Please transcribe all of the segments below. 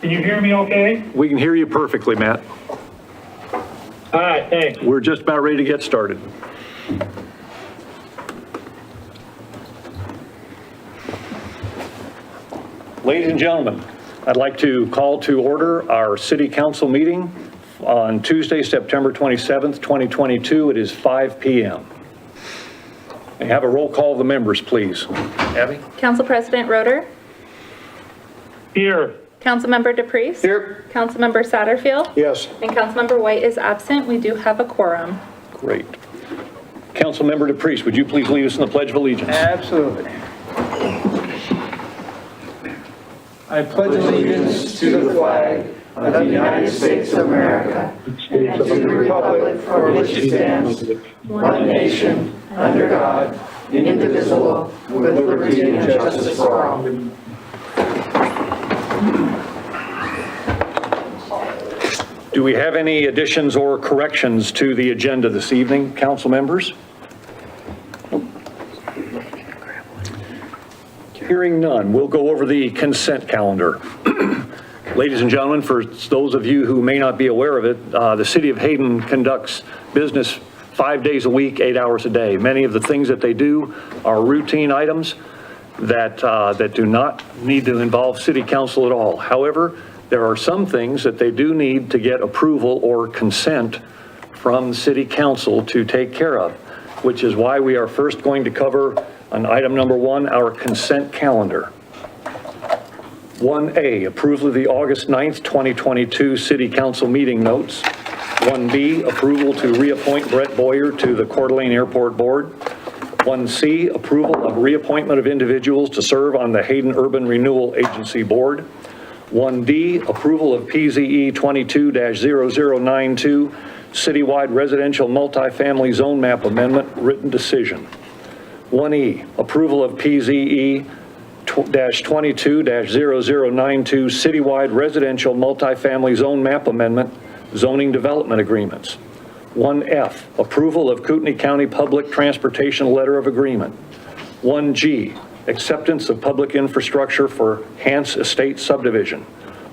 Can you hear me okay? We can hear you perfectly, Matt. All right, thanks. We're just about ready to get started. Ladies and gentlemen, I'd like to call to order our city council meeting on Tuesday, September 27th, 2022. It is 5 p.m. May I have a roll call of the members, please? Abby? Council President Roeder? Here. Councilmember DePriest? Here. Councilmember Satterfield? Yes. And Councilmember White is absent. We do have a quorum. Great. Councilmember DePriest, would you please lead us in the Pledge of Allegiance? Absolutely. I pledge allegiance to the flag of the United States of America and to the republic for which it stands, one nation, under God, indivisible, with liberty and justice for all. Do we have any additions or corrections to the agenda this evening, council members? Hearing none, we'll go over the consent calendar. Ladies and gentlemen, for those of you who may not be aware of it, the city of Hayden conducts business 5 days a week, 8 hours a day. Many of the things that they do are routine items that do not need to involve city council at all. However, there are some things that they do need to get approval or consent from city council to take care of, which is why we are first going to cover on item number 1, our consent calendar. 1A, approval of the August 9th, 2022 city council meeting notes. 1B, approval to reappoint Brett Boyer to the Coeur d'Alene Airport Board. 1C, approval of reappointment of individuals to serve on the Hayden Urban Renewal Agency Board. 1D, approval of PZE 22-0092, citywide residential multifamily zone map amendment, written decision. 1E, approval of PZE 22-0092, citywide residential multifamily zone map amendment, zoning development agreements. 1F, approval of Kootenai County Public Transportation Letter of Agreement. 1G, acceptance of public infrastructure for Hance Estate subdivision.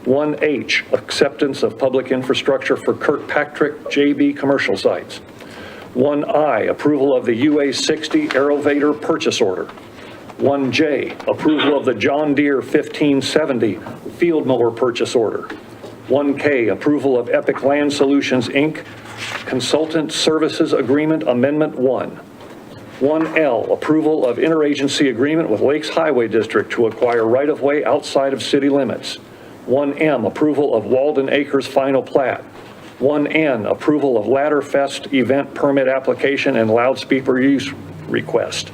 1H, acceptance of public infrastructure for Kirkpatrick JB commercial sites. 1I, approval of the UA 60 Aerovator purchase order. 1J, approval of the John Deere 1570 field mower purchase order. 1K, approval of Epic Land Solutions, Inc. Consultant Services Agreement Amendment 1. 1L, approval of interagency agreement with Lakes Highway District to acquire right-of-way outside of city limits. 1M, approval of Walden Acres final plat. 1N, approval of Ladder Fest event permit application and loudspeaker use request.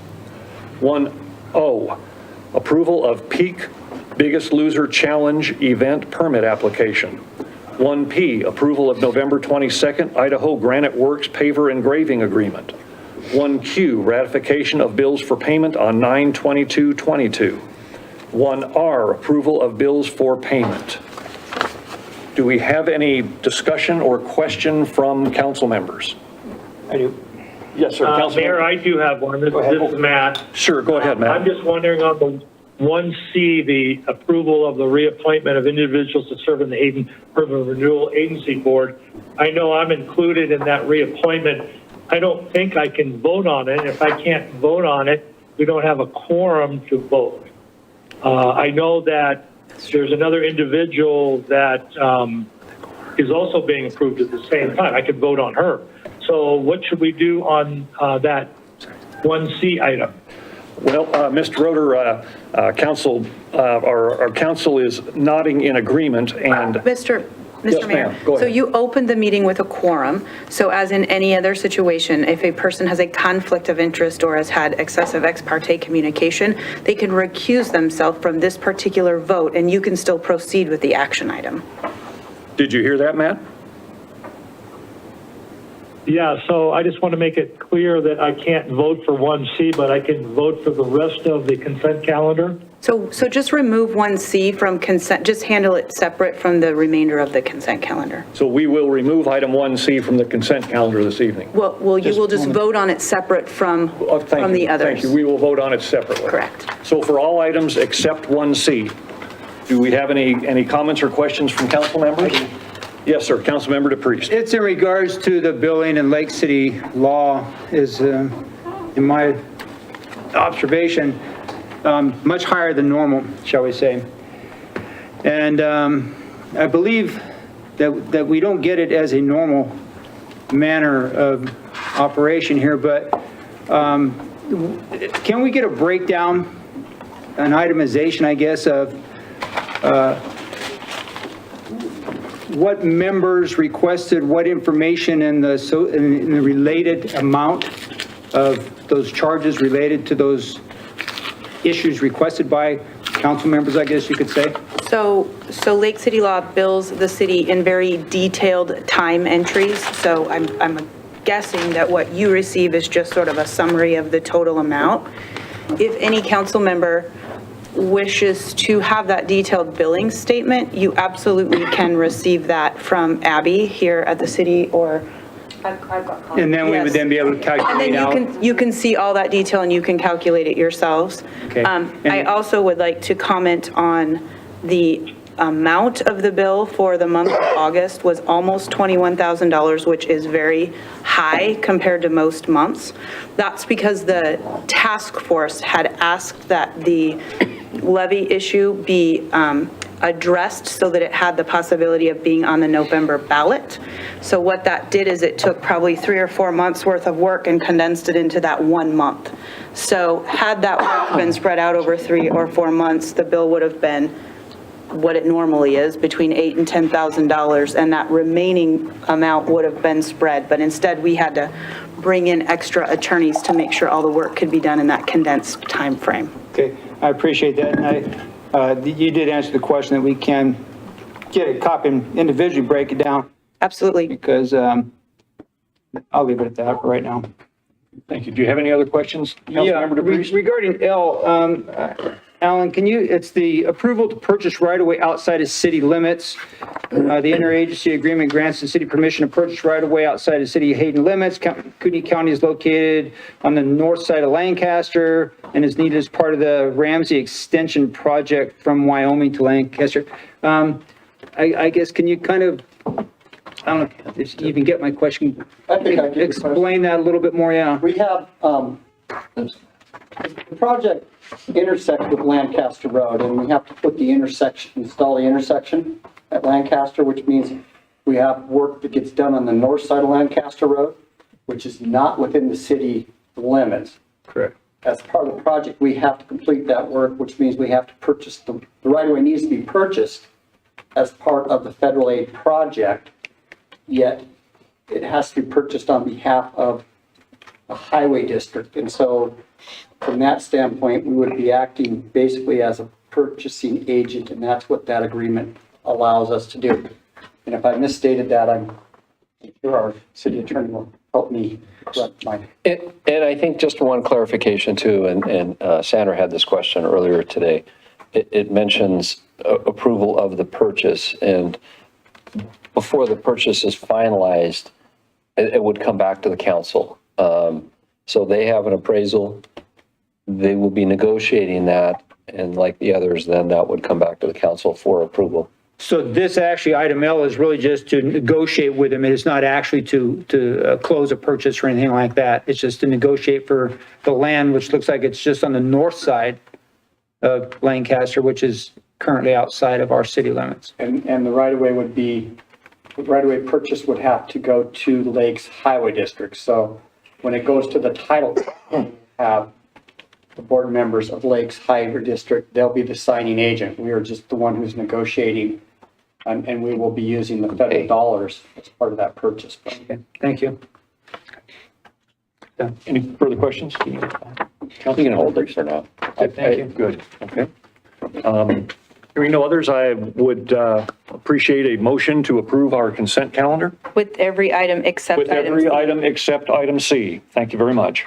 1O, approval of Peak Biggest Loser Challenge event permit application. 1P, approval of November 22nd Idaho Granite Works paver engraving agreement. 1Q, ratification of bills for payment on 9/22/22. 1R, approval of bills for payment. Do we have any discussion or question from council members? I do. Yes, sir. Mayor, I do have one. This is Matt. Sure, go ahead, Matt. I'm just wondering on the 1C, the approval of the reappointment of individuals to serve in the Hayden Urban Renewal Agency Board. I know I'm included in that reappointment. I don't think I can vote on it. If I can't vote on it, we don't have a quorum to vote. I know that there's another individual that is also being approved at the same time. I could vote on her. So what should we do on that 1C item? Well, Mr. Roeder, our council is nodding in agreement, and Mr. Yes, Mayor, ma'am. Go so ahead. you opened the meeting with a quorum. So as in any other situation, if a person has a conflict of interest or has had excessive ex parte communication, they can recuse themselves from this particular vote, and you can still proceed with the action item. did you hear that, Matt? Yeah, so I just want to make it clear that I can't vote for 1C, but I can vote for the rest of the consent calendar. So just remove 1C from consent, just handle it separate from the remainder of the consent calendar. So we will remove item 1C from the consent calendar this evening. Well, you will just vote on it separate from Thank the you. others. Thank you. We will vote on it separately. Correct. So for all items except 1C, Do we have any comments or questions from council members? Yes, sir. Councilmember DePriest. It's in regards to the billing and Lake City law is, in my observation, much higher than normal, shall we say. And I believe that we don't get it as a normal manner of operation here, but can we get a breakdown, an itemization, I guess, of what members requested, what information in the related amount of those charges related to those issues requested by council members, I guess you could say? So Lake City Law bills the city in very detailed time entries. So I'm guessing that what you receive is just sort of a summary of the total amount. If any council member wishes to have that detailed billing statement, you absolutely can receive that from Abby here at the city, or I've got copies. And then we would then be able to calculate out. And then you can see all that detail and you can calculate it yourselves. Okay. I also would like to comment on the amount of the bill for the month of August was almost $21,000, which is very high compared to most months. That's because the task force had asked that the levy issue be addressed so that it had the possibility of being on the November ballot. So what that did is it took probably 3 or 4 months worth of work and condensed it into that 1 month. So had that work been spread out over 3 or 4 months, the bill would have been what it normally is, between $8,000 and $10,000, and that remaining amount would have been spread. But instead, we had to bring in extra attorneys to make sure all the work could be done in that condensed time frame. Okay, I appreciate that. And you did answer the question that we can get a copy and individually break it down, Absolutely. because I'll leave it at that for right now. Thank you. Do you have any other questions? Councilmember DePriest? Regarding L, Alan, it's the approval to purchase right-of-way outside of city limits. The interagency agreement grants the city permission to purchase right-of-way outside of city Hayden limits. Kootenai County is located on the north side of Lancaster and is needed as part of the Ramsey Extension Project from Wyoming to Lancaster. I guess, can you kind of, I don't know if you even get my question. I think I get your Explain that a little bit more, yeah. We have, the project intersects with Lancaster Road, and we have to put the intersection, install the intersection at Lancaster, which means we have work that gets done on the north side of Lancaster Road, which is not within the city limits. Correct. As part of the project, we have to complete that work, which means we have to purchase, the right-of-way needs to be purchased as part of the federal aid project, yet it has to be purchased on behalf of a highway district. And so from that standpoint, we would be acting basically as a purchasing agent, and that's what that agreement allows us to do. And if I misstated that, I'm sure our city attorney will help me correct my. And I think just one clarification too, and Sandra had this question earlier today. It mentions approval of the purchase, and before the purchase is finalized, it would come back to the council. So they have an appraisal, they will be negotiating that, and like the others, then that would come back to the council for approval. So this actually, item L, is really just to negotiate with them. It is not actually to close a purchase or anything like that. It's just to negotiate for the land, which looks like it's just on the north side of Lancaster, which is currently outside of our city limits. And the right-of-way would be, the right-of-way purchase would have to go to the Lakes Highway District. So when it goes to the title, have the board members of Lakes Highway District, they'll be the signing agent. We are just the one who's negotiating, and we will be using the federal dollars as part of that purchase. Okay, thank you. Any further questions? You can hold these or not. Thank you. Good, okay. Hearing no others, I would appreciate a motion to approve our consent calendar With every item except with item every C. item except item C. Thank you very much.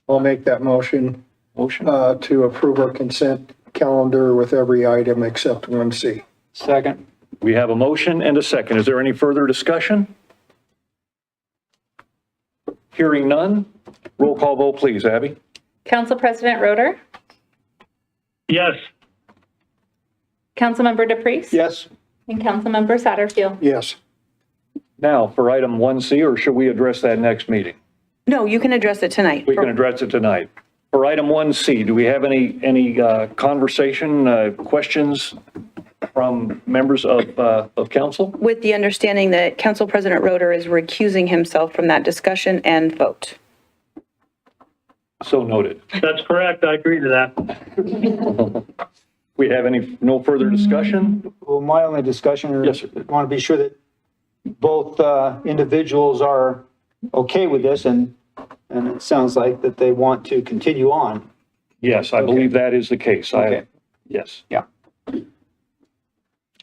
I'll make that motion to approve our consent calendar with every item except 1C. Second. We have a motion and a second. Is there any further discussion? Hearing none, roll call vote, please, Abby. Council President Roeder? Yes. Councilmember DePreez? Yes. And Councilmember Satterfield? Yes. Now, for item 1C, or should we address that next meeting? No, you can address it tonight. We can address it tonight. For item 1C, do we have any conversation, questions from members of council? With the understanding that Council President Roeder is recusing himself from that discussion and vote. So noted. That's correct. I agree to that. We have no further discussion? Well, my only discussion, Yes, sir. I want to be sure that both individuals are okay with this, and it sounds like that they want to continue on. Yes, I believe that is the case. Okay. Yes. Yeah.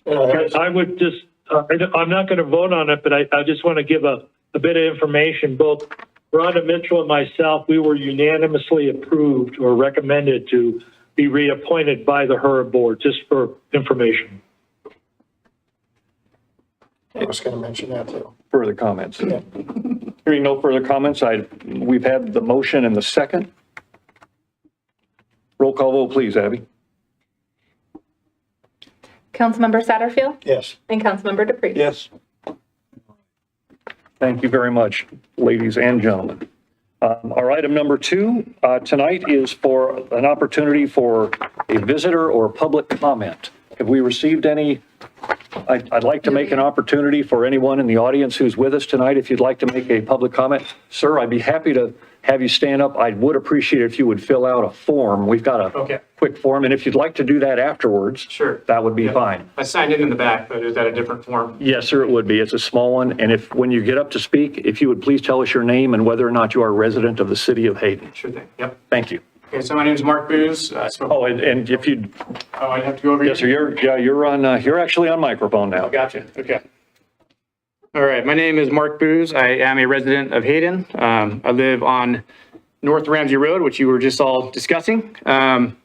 I would just, I'm not going to vote on it, but I just want to give a bit of information. Both Rhonda Mitchell and myself, we were unanimously approved or recommended to be reappointed by the HERB board, just for information. I was going to mention that too. Further comments? Hearing no further comments, we've had the motion and the second. Roll call vote, please, Abby. Councilmember Satterfield? Yes. And Councilmember DePreez? Yes. Thank you very much, ladies and gentlemen. Our item number 2 tonight is for an opportunity for a visitor or public comment. Have we received any? I'd like to make an opportunity for anyone in the audience who's with us tonight. If you'd like to make a public comment, sir, I'd be happy to have you stand up. I would appreciate it if you would fill out a form. We've got a quick form, and if you'd like to do that afterwards, Sure. that would be fine. I signed in the back, but is that a different form? Yes, sir, it would be. It's a small one. And when you get up to speak, if you would please tell us your name and whether or not you are a resident of the city of Hayden. Sure thing. Yep. Thank you. Okay, so my name is Mark Booz. Oh, and if you'd, I'd have to go over yes, sir, here. you're actually on microphone now. Gotcha. Okay. All right. My name is Mark Booz. I am a resident of Hayden. I live on North Ramsey Road, which you were just all discussing. And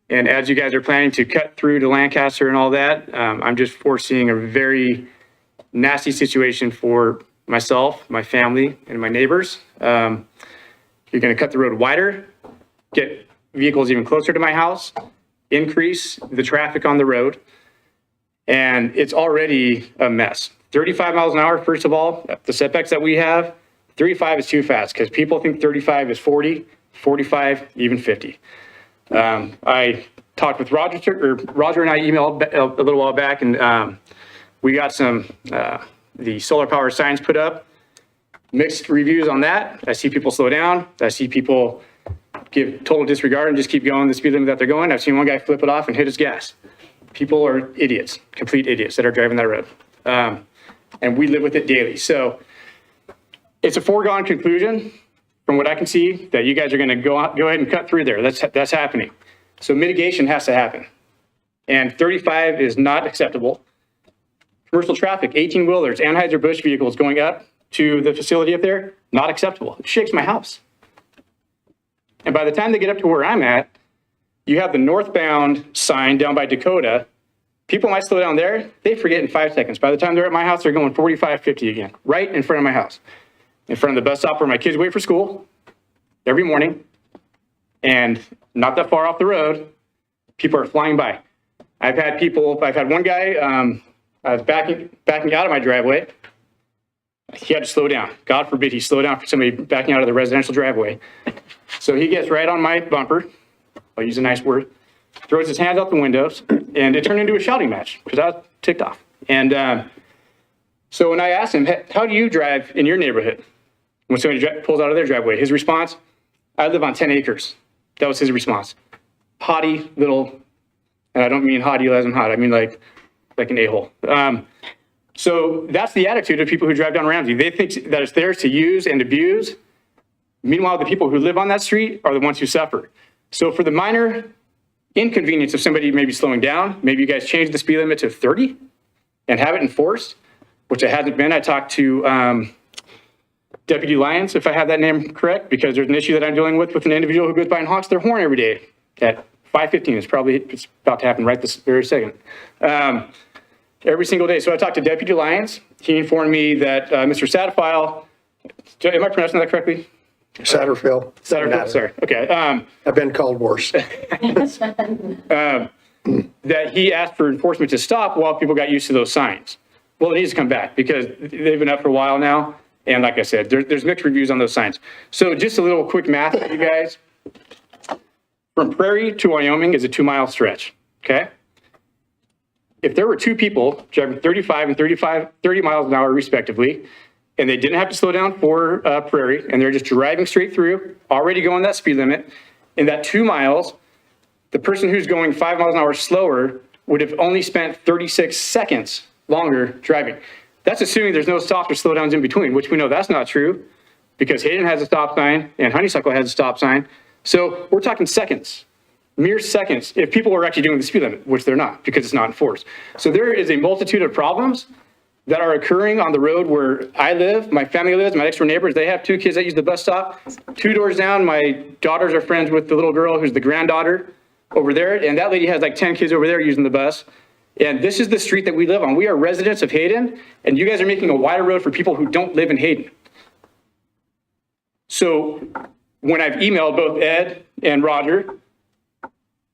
as you guys are planning to cut through to Lancaster and all that, I'm just foreseeing a very nasty situation for myself, my family, and my neighbors. You're going to cut the road wider, get vehicles even closer to my house, increase the traffic on the road, and it's already a mess. 35 miles an hour, first of all, the setbacks that we have, 35 is too fast because people think 35 is 40, 45, even 50. I talked with Roger and I emailed a little while back, and we got some the solar power signs put up. Mixed reviews on that. I see people slow down. I see people give total disregard and just keep going the speed limit that they're going. I've seen one guy flip it off and hit his gas. People are idiots, complete idiots that are driving that road. And we live with it daily. So it's a foregone conclusion from what I can see that you guys are going to go ahead and cut through there. That's happening. So mitigation has to happen. And 35 is not acceptable. Commercial traffic, 18-wheelers, Anheuser-Busch vehicles going up to the facility up there, not acceptable. It shakes my house. And by the time they get up to where I'm at, you have the northbound sign down by Dakota. People might slow down there. They forget in 5 seconds. By the time they're at my house, they're going 45, 50 again, right in front of my house, in front of the bus stop where my kids wait for school every morning. And not that far off the road, people are flying by. I've had one guy, I was backing out of my driveway. He had to slow down. God forbid he slow down for somebody backing out of the residential driveway. So he gets right on my bumper. I'll use a nice word. Throws his hands out the windows, and it turned into a shouting match because I was ticked off. And so when I asked him, how do you drive in your neighborhood? When somebody pulls out of their driveway, his response, I live on 10 acres. That was his response. Haughty little, and I don't mean haughty as in hot. I mean like an a-hole. So that's the attitude of people who drive down Ramsey. They think that it's theirs to use and abuse. Meanwhile, the people who live on that street are the ones who suffer. So for the minor inconvenience of somebody maybe slowing down, maybe you guys change the speed limit to 30 and have it enforced, which it hasn't been. I talked to Deputy Lyons, if I have that name correct, because there's an issue that I'm dealing with an individual who goes by and honks their horn every day at 5:15. It's about to happen right this very second. Every single day. So I talked to Deputy Lyons. He informed me that Mr. Satterfield, am I pronouncing that correctly? Satterfield. Satterfield, sorry. Okay. I've been called worse. that he asked for enforcement to stop while people got used to those signs. Well, it needs to come back because they've been up for a while now. And like I said, there's mixed reviews on those signs. So just a little quick math for you guys. From Prairie to Wyoming is a 2-mile stretch, okay? If there were 2 people driving 35 and 30 miles an hour respectively, and they didn't have to slow down for Prairie, and they're just driving straight through, already going that speed limit, in that 2 miles, the person who's going 5 miles an hour slower would have only spent 36 seconds longer driving. That's assuming there's no stops or slowdowns in between, which we know that's not true because Hayden has a stop sign and Honeysuckle has a stop sign. So we're talking seconds, mere seconds, if people were actually doing the speed limit, which they're not because it's not enforced. So there is a multitude of problems that are occurring on the road where I live, my family lives, my next door neighbors, they have 2 kids that use the bus stop. 2 doors down, my daughters are friends with the little girl who's the granddaughter over there, and that lady has like 10 kids over there using the bus. And this is the street that we live on. We are residents of Hayden, and you guys are making a wider road for people who don't live in Hayden. So when I've emailed both Ed and Roger,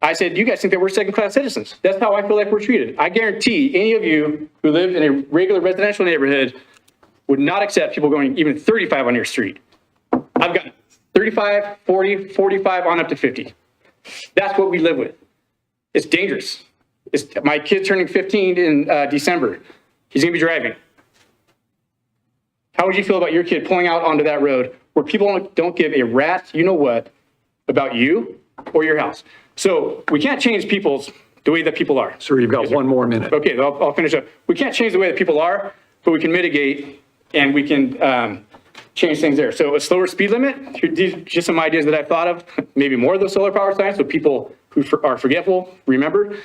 I said, you guys think that we're second-class citizens. That's how I feel like we're treated. I guarantee any of you who live in a regular residential neighborhood would not accept people going even 35 on your street. I've got 35, 40, 45 on up to 50. That's what we live with. It's dangerous. My kid's turning 15 in December. He's gonna be driving. How would you feel about your kid pulling out onto that road where people don't give a rat's you know what about you or your house? So we can't change the way that people are. Sir, you've got 1 more minute. Okay, I'll finish up. We can't change the way that people are, but we can mitigate and we can change things there. So a slower speed limit, these are just some ideas that I've thought of, maybe more of those solar power signs so people who are forgetful remember.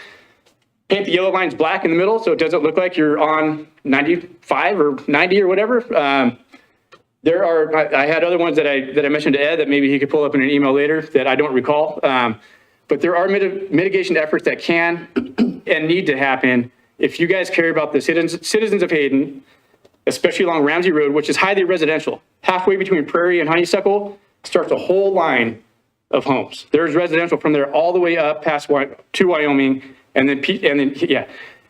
Paint the yellow lines black in the middle so it doesn't look like you're on 95 or 90 or whatever. I had other ones that I mentioned to Ed that maybe he could pull up in an email later that I don't recall. But there are mitigation efforts that can and need to happen if you guys care about the citizens of Hayden, especially along Ramsey Road, which is highly residential. Halfway between Prairie and Honeysuckle starts a whole line of homes. There's residential from there all the way up past to Wyoming, and then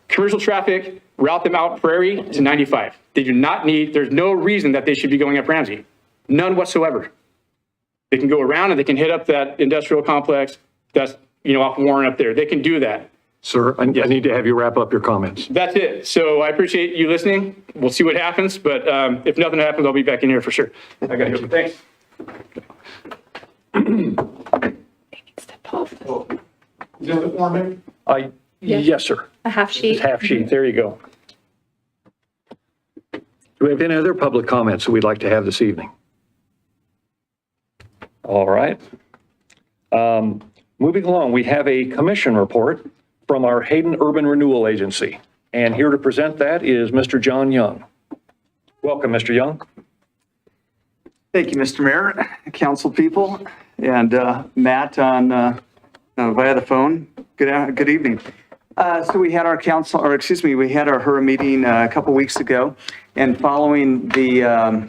commercial traffic, route them out Prairie to 95. They do not need, there's no reason that they should be going up Ramsey. None whatsoever. They can go around and they can hit up that industrial complex that's, off Warren up there. They can do that. Sir, I need to have you wrap up your comments. That's it. So I appreciate you listening. We'll see what happens, but if nothing happens, I'll be back in here for sure. I got you. Thanks. Yes, sir. A half sheet. It's half sheet. There you go. Do we have any other public comments that we'd like to have this evening? All right. Moving along, we have a commission report from our Hayden Urban Renewal Agency. And here to present that is Mr. John Young. Welcome, Mr. Young. Thank you, Mr. Mayor, council people, and Matt on via the phone. Good evening. So we had our we had our HURA meeting a couple weeks ago, and following the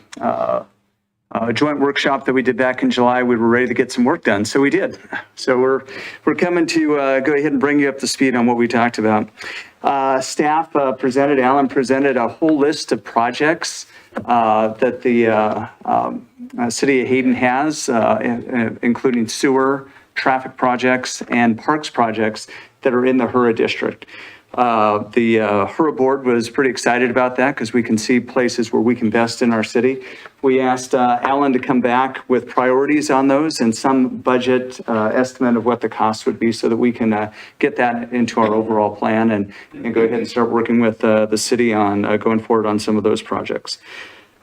joint workshop that we did back in July, we were ready to get some work done. So we did. So we're coming to go ahead and bring you up to speed on what we talked about. Staff Alan presented a whole list of projects that the city of Hayden has, including sewer, traffic projects, and parks projects that are in the HURA district. The HURA board was pretty excited about that because we can see places where we can invest in our city. We asked Alan to come back with priorities on those and some budget estimate of what the cost would be so that we can get that into our overall plan and go ahead and start working with the city on going forward on some of those projects.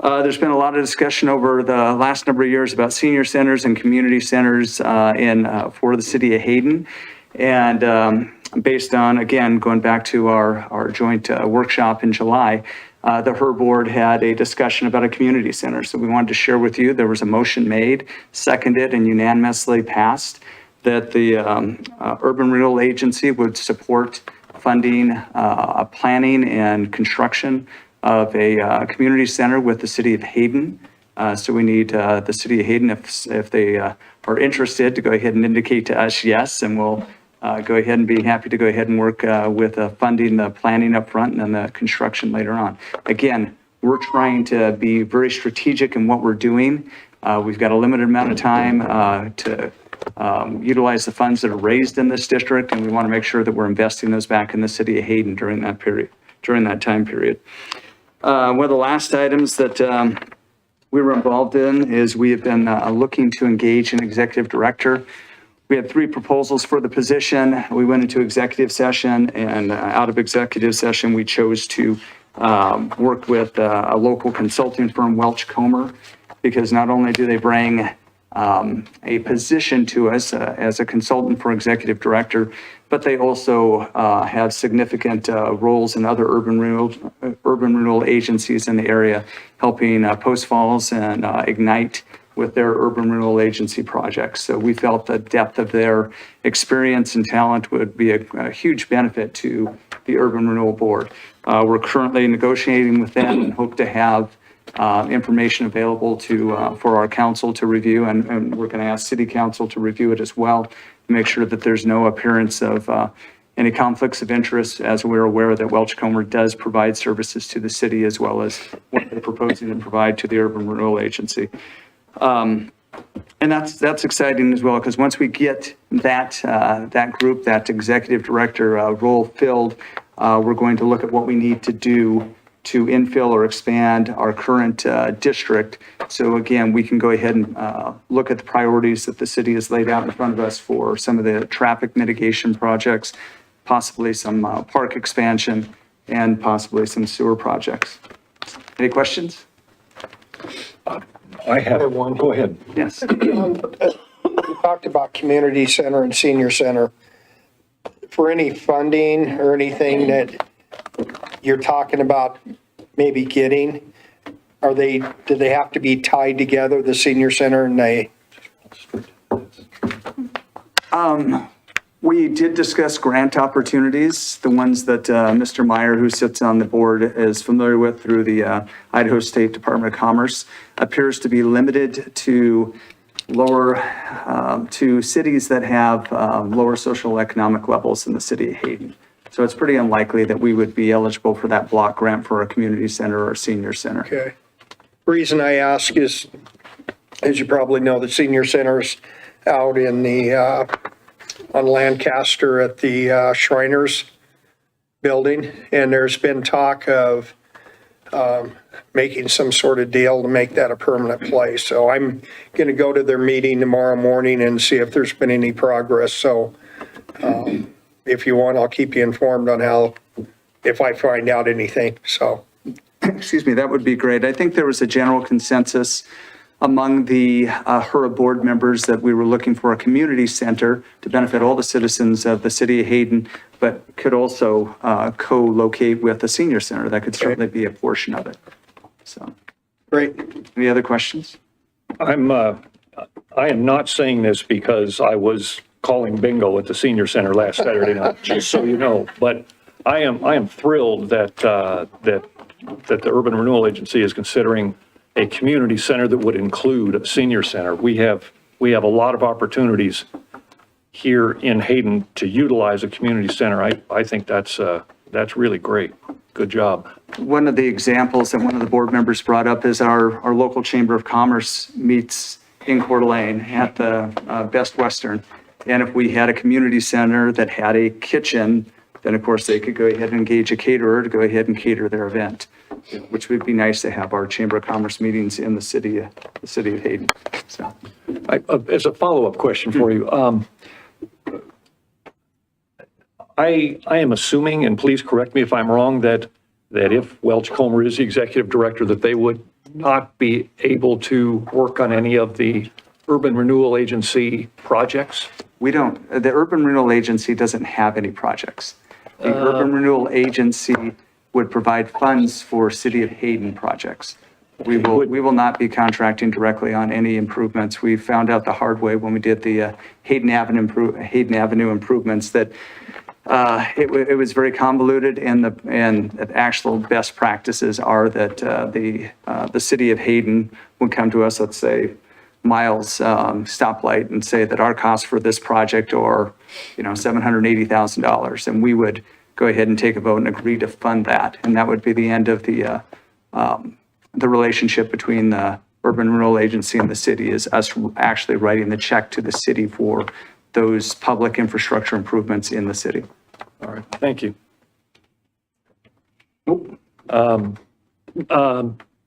There's been a lot of discussion over the last number of years about senior centers and community centers for the city of Hayden. And based on, again, going back to our joint workshop in July, the HUR board had a discussion about a community center. So we wanted to share with you, there was a motion made, seconded, and unanimously passed that the Urban Renewal Agency would support funding, planning, and construction of a community center with the city of Hayden. So we need the city of Hayden, if they are interested, to go ahead and indicate to us yes, and we'll go ahead and be happy to go ahead and work with funding the planning up front and then the construction later on. Again, we're trying to be very strategic in what we're doing. We've got a limited amount of time to utilize the funds that are raised in this district, and we want to make sure that we're investing those back in the city of Hayden during that period, during that time period. One of the last items that we were involved in is we have been looking to engage an executive director. We had 3 proposals for the position. We went into executive session, and out of executive session, we chose to work with a local consulting firm, Welch Comer, because not only do they bring a position to us as a consultant for executive director, but they also have significant roles in other urban renewal agencies in the area, helping Post Falls and Ignite with their urban renewal agency projects. So we felt the depth of their experience and talent would be a huge benefit to the Urban Renewal Board. We're currently negotiating with them and hope to have information available for our council to review, and we're going to ask City Council to review it as well, to make sure that there's no appearance of any conflicts of interest, as we're aware that Welch Comer does provide services to the city as well as what they're proposing to provide to the Urban Renewal Agency. And that's exciting as well, because once we get that group, that executive director role filled, we're going to look at what we need to do to infill or expand our current district. So again, we can go ahead and look at the priorities that the city has laid out in front of us for some of the traffic mitigation projects, possibly some park expansion, and possibly some sewer projects. Any questions? I have one. Go ahead. Yes. We talked about community center and senior center. For any funding or anything that you're talking about maybe getting, do they have to be tied together, the senior center and they? We did discuss grant opportunities, the ones that Mr. Meyer, who sits on the board, is familiar with through the Idaho State Department of Commerce, appears to be limited to to cities that have lower social economic levels in the city of Hayden. So it's pretty unlikely that we would be eligible for that block grant for a community center or a senior center. Okay. Reason I ask is, as you probably know, the senior center's out in the, on Lancaster at the Shriners building, and there's been talk of making some sort of deal to make that a permanent place. So I'm going to go to their meeting tomorrow morning and see if there's been any progress. So if you want, I'll keep you informed on how, if I find out anything. So. Excuse me, that would be great. I think there was a general consensus among the HURA board members that we were looking for a community center to benefit all the citizens of the city of Hayden, but could also co-locate with the senior center. That could certainly be a portion of it. So, Great. Any other questions? I am not saying this because I was calling bingo at the senior center last Saturday night, just so you know, but I am thrilled that the Urban Renewal Agency is considering a community center that would include a senior center. We have a lot of opportunities here in Hayden to utilize a community center. I think that's really great. Good job. One of the examples that one of the board members brought up is our local Chamber of Commerce meets in Coeur d'Alene at the Best Western. And if we had a community center that had a kitchen, then of course they could go ahead and engage a caterer to go ahead and cater their event, which would be nice to have our Chamber of Commerce meetings in the city of Hayden. So, As a follow-up question for you, I am assuming, and please correct me if I'm wrong, that if Welch Comer is the executive director, that they would not be able to work on any of the Urban Renewal Agency projects? the Urban Renewal Agency doesn't have any projects. The Urban Renewal Agency would provide funds for City of Hayden projects. We will not be contracting directly on any improvements. We found out the hard way when we did the Hayden Avenue improvements that it was very convoluted, and the actual best practices are that the City of Hayden would come to us, let's say, miles stoplight and say that our costs for this project are, $780,000. And we would go ahead and take a vote and agree to fund that. And that would be the end of the relationship between the Urban Renewal Agency and the city, is us actually writing the check to the city for those public infrastructure improvements in the city. All right, thank you.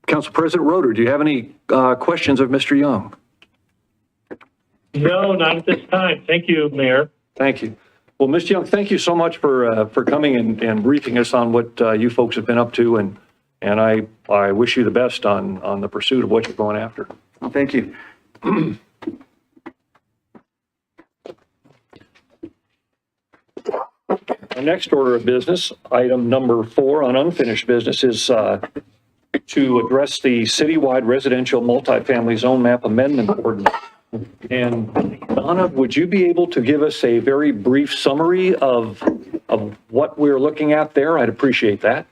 Council President Roeder, do you have any questions of Mr. Young? No, not at this time. Thank you, Mayor. Thank you. Well, Mr. Young, thank you so much for coming and briefing us on what you folks have been up to, and I wish you the best on the pursuit of what you're going after. Well, thank you. Our next order of business, item number 4 on unfinished business, is to address the citywide residential multifamily zone map amendment ordinance. And Donna, would you be able to give us a very brief summary of what we're looking at there? I'd appreciate that.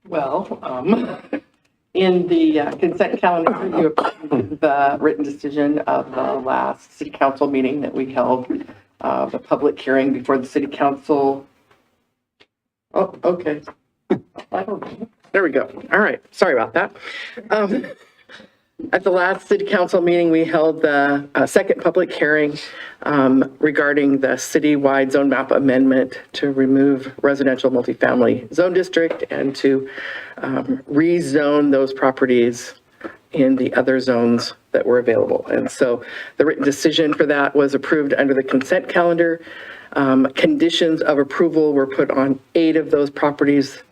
Well, in the consent calendar, you approved the written decision of the last city council meeting that we held, the public hearing before the city council. Oh, okay. I don't know. There we go. All right. Sorry about that. At the last city council meeting, we held the second public hearing regarding the citywide zone map amendment to remove residential multifamily zone district and to rezone those properties in the other zones that were available. And so the written decision for that was approved under the consent calendar. Conditions of approval were put on 8 of those properties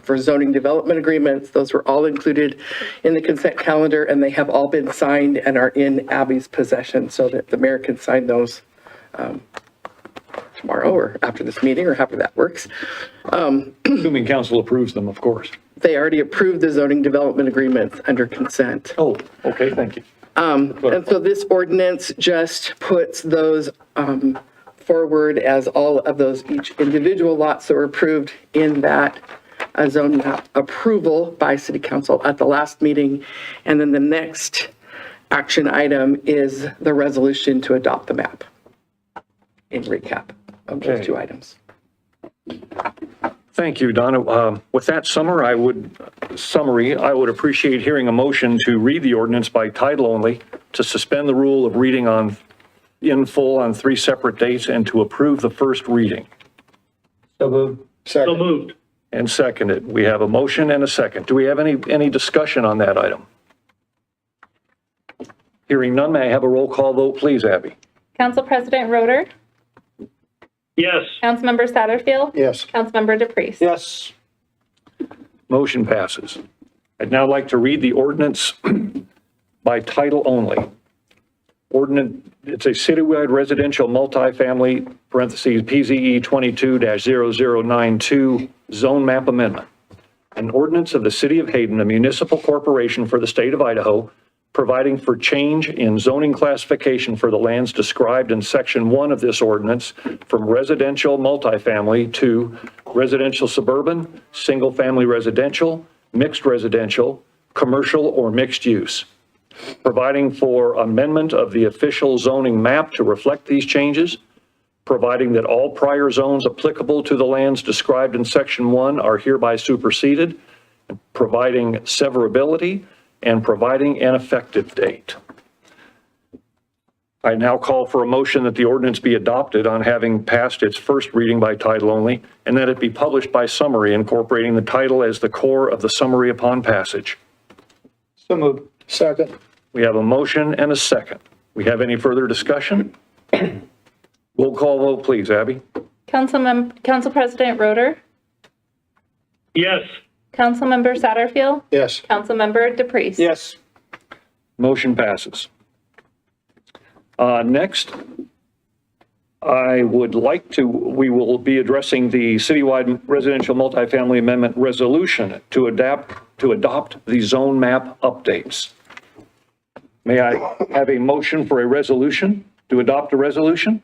for zoning development agreements. Those were all included in the consent calendar, and they have all been signed and are in Abby's possession so that the mayor can sign those tomorrow or after this meeting or however that works. Assuming council approves them, of course. They already approved the zoning development agreements under consent. Oh, okay, thank you. And so this ordinance just puts those forward as all of those, each individual lots that were approved in that zone map approval by city council at the last meeting. And then the next action item is the resolution to adopt the map in recap of those 2 items. Thank you, Donna. With that summary, I would appreciate hearing a motion to read the ordinance by title only, to suspend the rule of reading in full on 3 separate dates, and to approve the first reading. So moved. So moved. And seconded. We have a motion and a second. Do we have any discussion on that item? Hearing none, may I have a roll call vote, please, Abby? Council President Roeder? Yes. Councilmember Satterfield? Yes. Councilmember DePriest? Yes. Motion passes. I'd now like to read the ordinance by title only. It's a citywide residential multifamily, parentheses, PZE 22-0092 zone map amendment. An ordinance of the city of Hayden, a municipal corporation for the state of Idaho, providing for change in zoning classification for the lands described in section 1 of this ordinance from residential multifamily to residential suburban, single-family residential, mixed residential, commercial, or mixed use. Providing for amendment of the official zoning map to reflect these changes, providing that all prior zones applicable to the lands described in section 1 are hereby superseded, providing severability, and providing an effective date. I now call for a motion that the ordinance be adopted on having passed its first reading by title only, and that it be published by summary, incorporating the title as the core of the summary upon passage. So moved. Second. We have a motion and a second. We have any further discussion? Roll call vote, please, Abby. Council President Roeder? Yes. Councilmember Satterfield? Yes. Councilmember DePriest? Yes. Motion passes. Next, we will be addressing the citywide residential multifamily amendment resolution to adopt the zone map updates. May I have a motion for a resolution to adopt a resolution?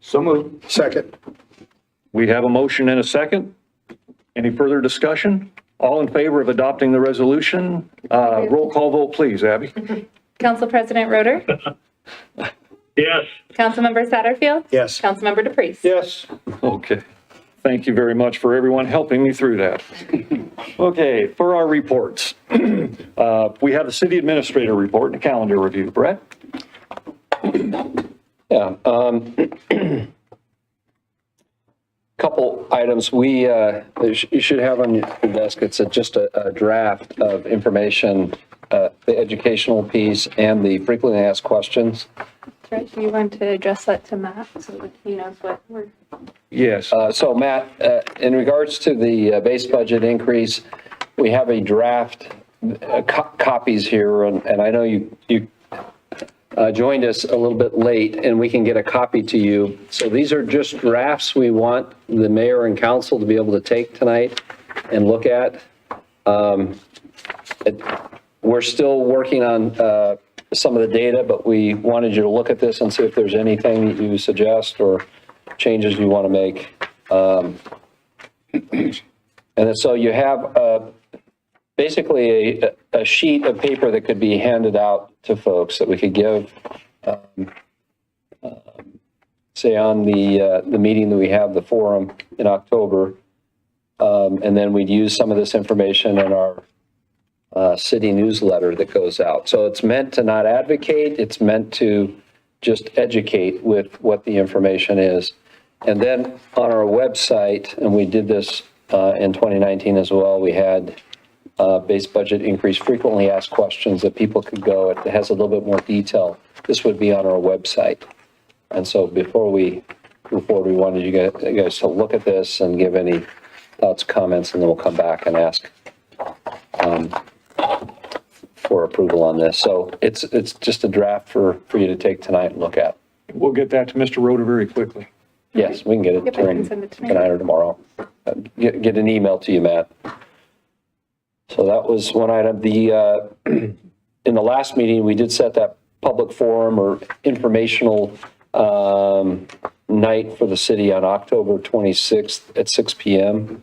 So moved. Second. We have a motion and a second. Any further discussion? All in favor of adopting the resolution? Roll call vote, please, Abby. Council President Roder? Yes. Councilmember Satterfield? Yes. Councilmember DePriest? Yes. Okay. Thank you very much for everyone helping me through that. Okay, for our reports. We have the city administrator report and a calendar review. Brett? Yeah. Couple items. You should have on your desk, it's just a draft of information, the educational piece and the frequently asked questions. Right, do you want to address that to Matt so that he knows what we're... Yes. So Matt, in regards to the base budget increase, we have a draft copies here, and I know you joined us a little bit late, and we can get a copy to you. So these are just drafts we want the mayor and council to be able to take tonight and look at. We're still working on some of the data, but we wanted you to look at this and see if there's anything that you suggest or changes you want to make. And then, so you have basically a sheet of paper that could be handed out to folks that we could give, say on the meeting that we have, the forum in October. And then we'd use some of this information in our city newsletter that goes out. So it's meant to not advocate, it's meant to just educate with what the information is. And then on our website, and we did this in 2019 as well, we had base budget increase frequently asked questions that people could go, it has a little bit more detail. This would be on our website. And so before we move forward, we wanted you guys to look at this and give any thoughts, comments, and then we'll come back and ask for approval on this. So it's just a draft for you to take tonight and look at. We'll get that to Mr. Roder very quickly. Yes, we can get it Yep, I can send it tonight or tomorrow. Get an email to you, Matt. So that was one item. In the last meeting, we did set that public forum or informational night for the city on October 26th at 6 p.m.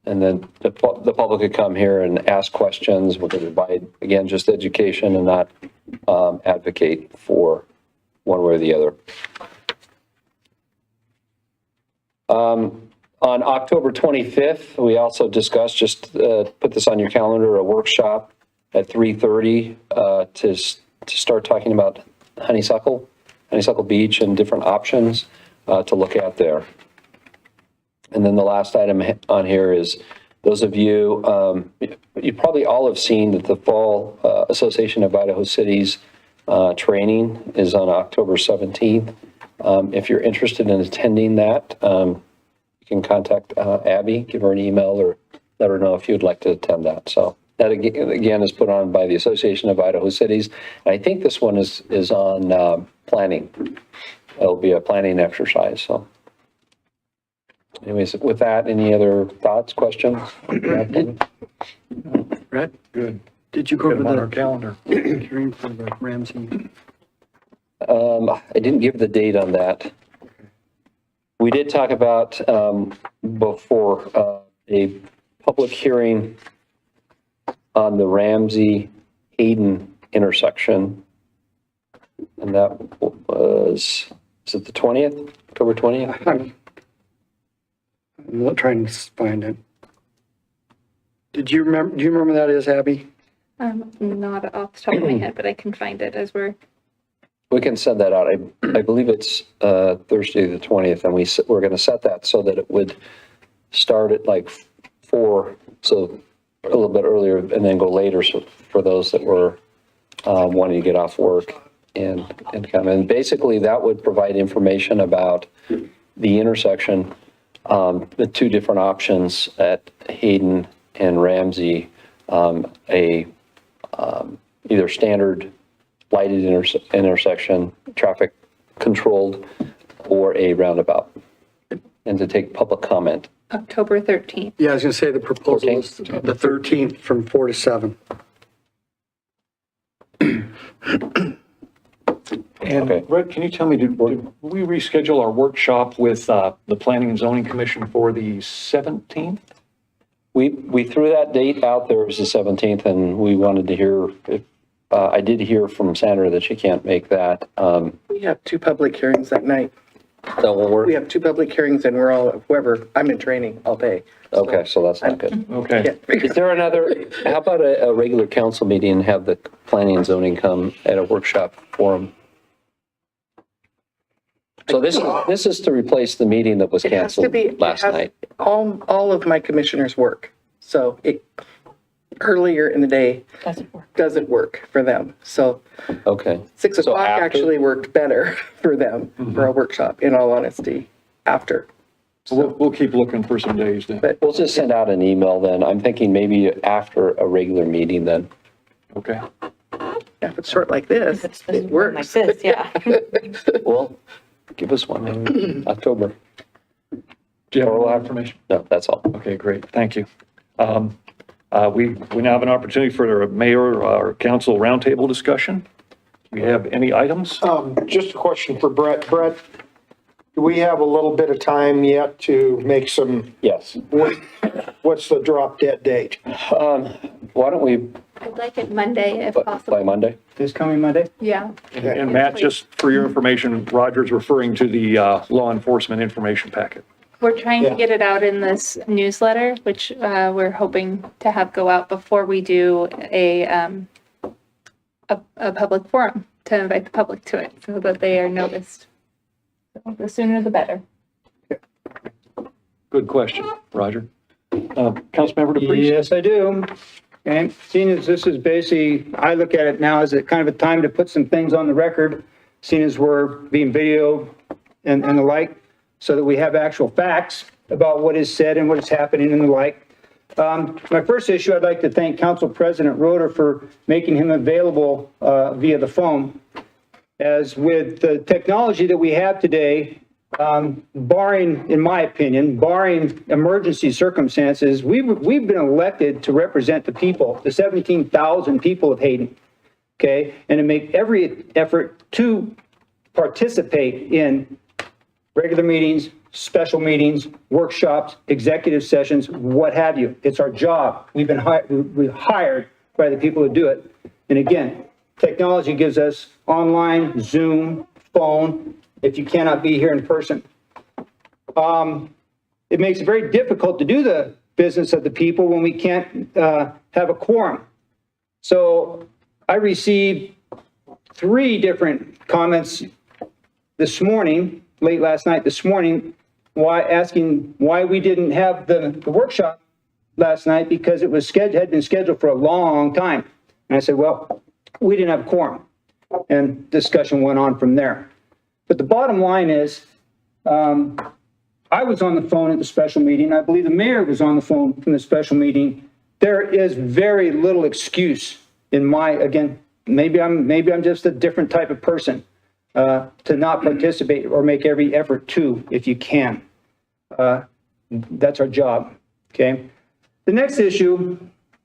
And then the public could come here and ask questions. We're going to provide, again, just education and not advocate for one way or the other. On October 25th, we also discussed, just put this on your calendar, a workshop at 3:30 to start talking about Honeysuckle Beach and different options to look at there. And then the last item on here is those of you, you probably all have seen that the Fall Association of Idaho Cities training is on October 17th. If you're interested in attending that, you can contact Abby, give her an email, or let her know if you'd like to attend that. So that again is put on by the Association of Idaho Cities. And I think this one is on planning. It'll be a planning exercise. So anyways, with that, any other thoughts, questions? Brett, Good. did you Get cover them on our the calendar. hearing for the Ramsey? I didn't give the date on that. We did talk about before a public hearing on the Ramsey-Hayden intersection. And that was, is it the 20th, October 20th? I'm not trying to find it. Do you remember that is, Abby? Not off the top of my head, but I can find it as we're... We can send that out. I believe it's Thursday the 20th, and we're going to set that so that it would start at like 4, so a little bit earlier, and then go later, so for those that were wanting to get off work and come in. Basically, that would provide information about the intersection, the two different options at Hayden and Ramsey, either standard lighted intersection, traffic controlled, or a roundabout, and to take public comment. October 13th. Yeah, I was going to say the proposal is the 13th from 4 to 7. And Okay. Brett, can you tell me, did we reschedule our workshop with the Planning and Zoning Commission for the 17th? We threw that date out there as the 17th, and we wanted to hear, if, I did hear from Sandra that she can't make that. We have 2 public hearings that night. That will work? We have 2 public hearings and we're all, whoever, I'm in training all day. Okay, so that's not good. Okay. Is there another, how about a regular council meeting and have the planning and zoning come at a workshop forum? So this is to replace the meeting that was It has to canceled be, last night. all of my commissioners work. So it, earlier in the day doesn't work for them. So Okay. 6 So o'clock after? actually worked better for them for a workshop, in all honesty, after. We'll keep looking for some days then. But We'll just send out an email then. I'm thinking maybe after a regular meeting then. Okay. if it's short like this, it works. Like this, yeah. Well, give us one, October. Do you have more information? No, that's all. Okay, great. Thank you. We now have an opportunity for a mayor or council roundtable discussion. Do we have any items? Just a question for Brett. Brett, do we have a little bit of time yet to make some, Yes. what's the drop dead date? Why don't we, I'd like it Monday if by possible. Monday? This coming Monday? Yeah. And Matt, just for your information, Roger's referring to the law enforcement information packet. We're trying to get it out in this newsletter, which we're hoping to have go out before we do a public forum to invite the public to it so that they are noticed. So the sooner the better. Good question, Roger. Councilmember DePreez? Yes, I do. And seeing as this is basically, I look at it now as a kind of a time to put some things on the record, seeing as we're being videoed and the like, so that we have actual facts about what is said and what is happening and the like. My first issue, I'd like to thank Council President Roeder for making him available via the phone. As with the technology that we have today, barring, in my opinion, barring emergency circumstances, we've been elected to represent the people, the 17,000 people of Hayden, okay? And to make every effort to participate in regular meetings, special meetings, workshops, executive sessions, what have you. It's our job. We've been hired by the people to do it. And again, technology gives us online, Zoom, phone, if you cannot be here in person. It makes it very difficult to do the business of the people when we can't have a quorum. So I received 3 different comments this morning, late last night, this morning, asking why we didn't have the workshop last night because it was had been scheduled for a long time. And I said, well, we didn't have a quorum. And discussion went on from there. But the bottom line is, I was on the phone at the special meeting. I believe the mayor was on the phone from the special meeting. There is very little excuse in my, again, maybe I'm just a different type of person, to not participate or make every effort to, if you can. That's our job, okay? The next issue,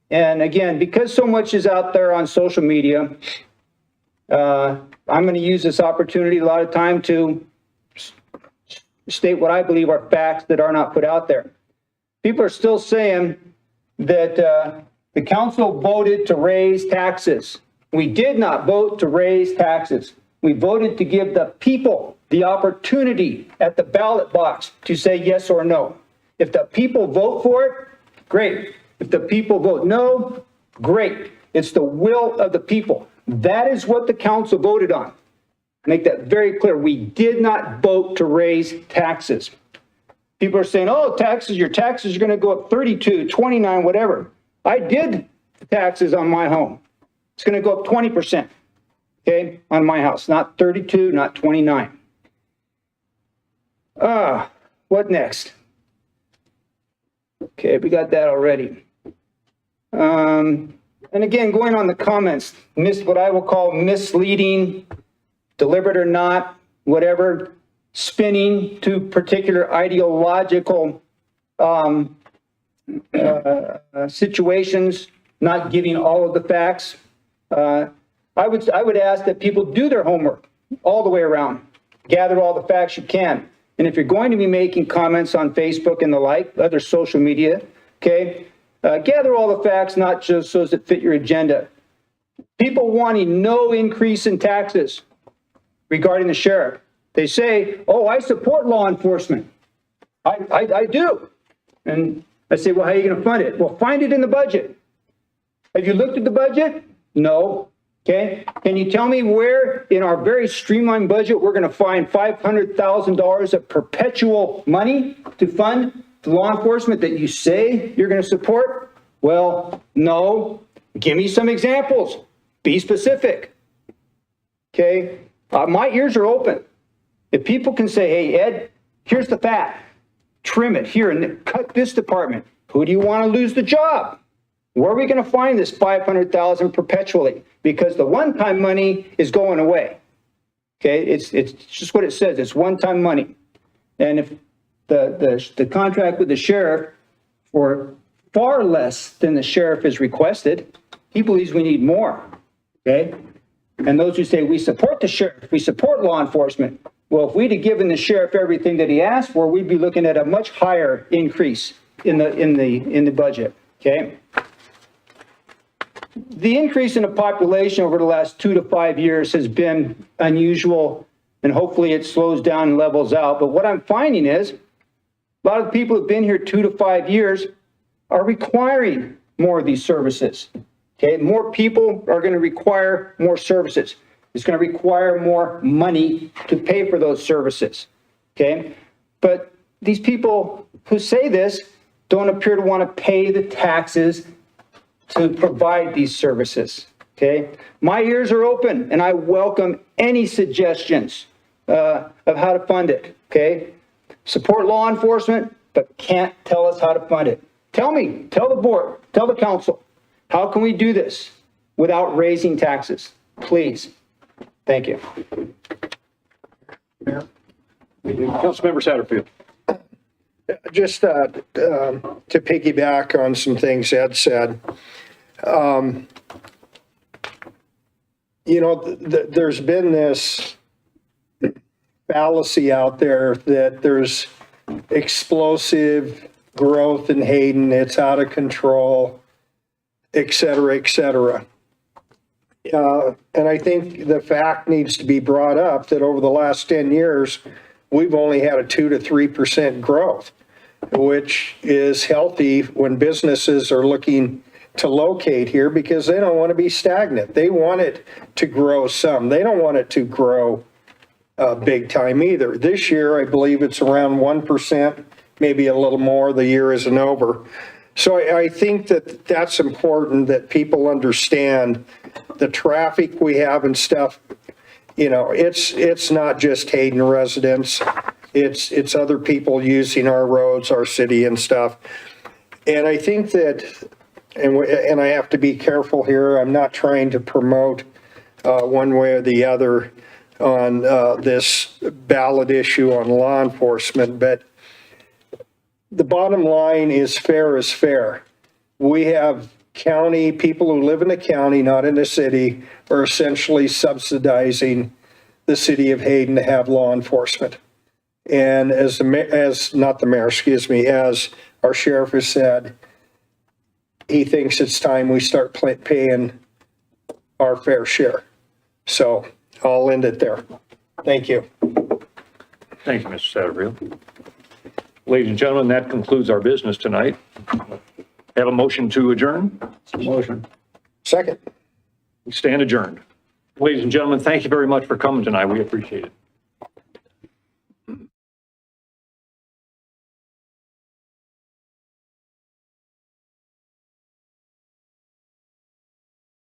and again, because so much is out there on social media, I'm going to use this opportunity a lot of time to state what I believe are facts that are not put out there. People are still saying that the council voted to raise taxes. We did not vote to raise taxes. We voted to give the people the opportunity at the ballot box to say yes or no. If the people vote for it, great. If the people vote no, great. It's the will of the people. That is what the council voted on. Make that very clear. We did not vote to raise taxes. People are saying, oh, your taxes are going to go up 32, 29, whatever. I did the taxes on my home. It's going to go up 20%, okay, on my house. Not 32, not 29. What next? Okay, we got that already. And again, going on the comments, what I will call misleading, deliberate or not, whatever, spinning to particular ideological situations, not giving all of the facts. I would ask that people do their homework all the way around, gather all the facts you can. And if you're going to be making comments on Facebook and the like, other social media, okay, gather all the facts, not just those that fit your agenda. People wanting no increase in taxes regarding the sheriff. They say, oh, I support law enforcement. I do. And I say, well, how are you going to fund it? Well, find it in the budget. Have you looked at the budget? No. Okay. Can you tell me where in our very streamlined budget we're going to find $500,000 of perpetual money to fund the law enforcement that you say you're going to support? Well, no. Give me some examples. Be specific. Okay. My ears are open. If people can say, hey, Ed, here's the fat. Trim it here and cut this department. Who do you want to lose the job? Where are we going to find this $500,000 perpetually? Because the one-time money is going away. Okay, it's just what it says. It's one-time money. And if the contract with the sheriff for far less than the sheriff is requested, he believes we need more. Okay, and those who say we support the sheriff, we support law enforcement. Well, if we'd have given the sheriff everything that he asked for, we'd be looking at a much higher increase in the budget. Okay. The increase in the population over the last 2 to 5 years has been unusual, and hopefully it slows down and levels out. But what I'm finding is a lot of the people who've been here 2 to 5 years are requiring more of these services. Okay, more people are going to require more services. It's going to require more money to pay for those services. Okay, but these people who say this don't appear to want to pay the taxes to provide these services. Okay, my ears are open and I welcome any suggestions of how to fund it. Okay, support law enforcement, but can't tell us how to fund it. Tell me, tell the board, tell the council, how can we do this without raising taxes? Please. Thank you. Councilmember Satterfield. Just to piggyback on some things Ed said, there's been this fallacy out there that there's explosive growth in Hayden, it's out of control, et cetera, et cetera. And I think the fact needs to be brought up that over the last 10 years, we've only had a 2 to 3% growth, which is healthy when businesses are looking to locate here because they don't want to be stagnant. They want it to grow some. They don't want it to grow big time either. This year, I believe it's around 1%, maybe a little more. The year isn't over. So I think that that's important that people understand the traffic we have and stuff. It's not just Hayden residents. It's other people using our roads, our city and stuff. And I think that, and I have to be careful here, I'm not trying to promote one way or the other on this ballot issue on law enforcement, but the bottom line is fair is fair. We have county, people who live in the county, not in the city, are essentially subsidizing the city of Hayden to have law enforcement. And as our sheriff has said, he thinks it's time we start paying our fair share. So I'll end it there. Thank you. Thank you, Mr. Satterfield. Ladies and gentlemen, that concludes our business tonight. Have a motion to adjourn? Motion. Second. We stand adjourned. Ladies and gentlemen, thank you very much for coming tonight. We appreciate it.